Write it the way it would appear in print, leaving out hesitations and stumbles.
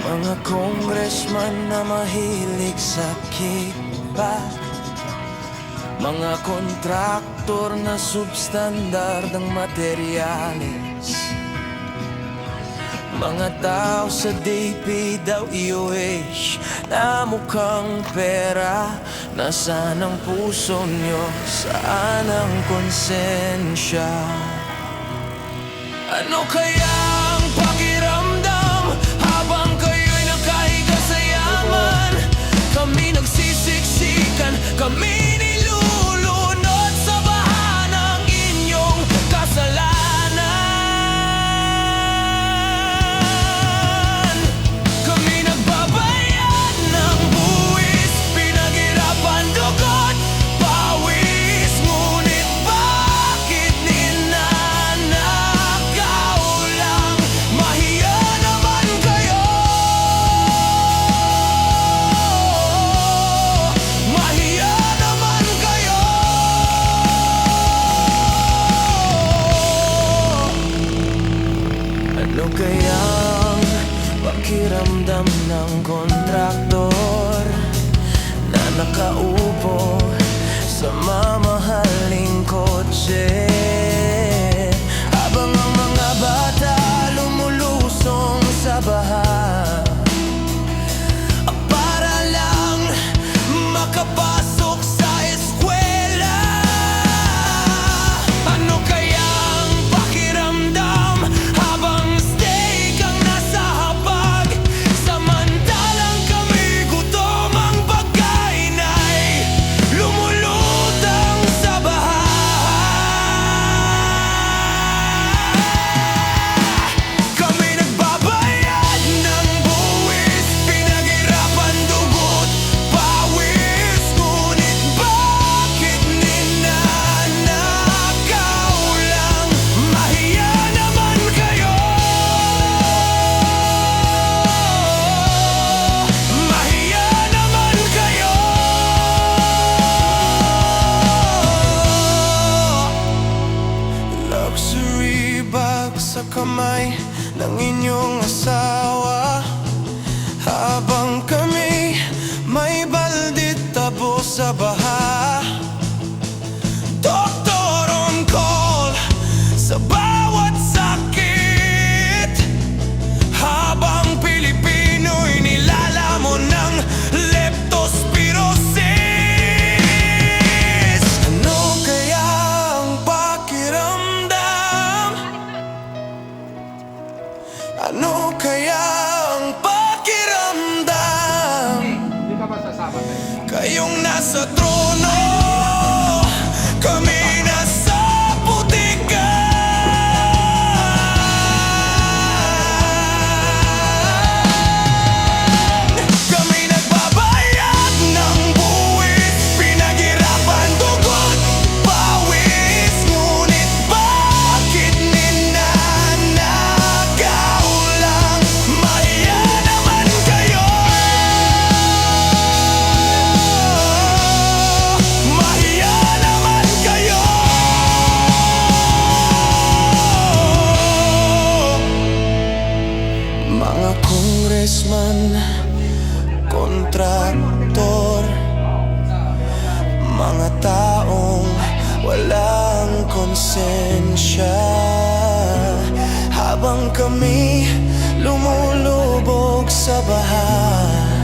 Mga congressman na mahilig sa kickback, mga kontraktor na substandard ang materyales, mga tao sa DPWH na mukhang pera. Nasaan ang puso nyo? Saan ang konsensya? Ano kaya ang pakiramdam habang kayo'y nakahiga sa yaman? Kami nagsisiksikan, kami nilulunod sa baha ng inyong kasalanan. Kami nagbabayad ng buwis, pinaghirapan, dugot, pawis. Ngunit bakit ninanakaw lang? Mahiya naman kayo! Mahiya naman kayo! Ano kayang pakiramdam ng kontraktor na nakaupo sa mamahaling kotse, habang ang mga bata lumulusong sa baha para lang makapasok sa eskwela? Ano kayang pakiramdam habang steak ang nasa hapag, samantalang kami gutom, ang pagkain ay lumulutang sa baha? Kami nagbabayad ng buwis, pinaghirapan, dugot, pawis. Ngunit bakit ninanakaw lang? Mahiya naman kayo! Mahiya naman kayo! Luxury bag sa kamay ng inyong asawa, habang kami may baldit tabo sa baha. Doktor on call sa bawat sakit, habang Pilipino'y nilalamon ng leptospirosis. Ano kaya ang pakiramdam? Ano kaya ang pakiramdam? Di ba masasama tayo? Kayong nasa trono, kami nasa putikan. Kami nagbabayad ng buwis, pinaghirapan, dugot, pawis. Ngunit bakit ninanakaw lang? Mahiya naman kayo! Mahiya naman kayo! Mga congressman, kontraktor, mga taong walang konsensya, habang kami lumulubog sa baha.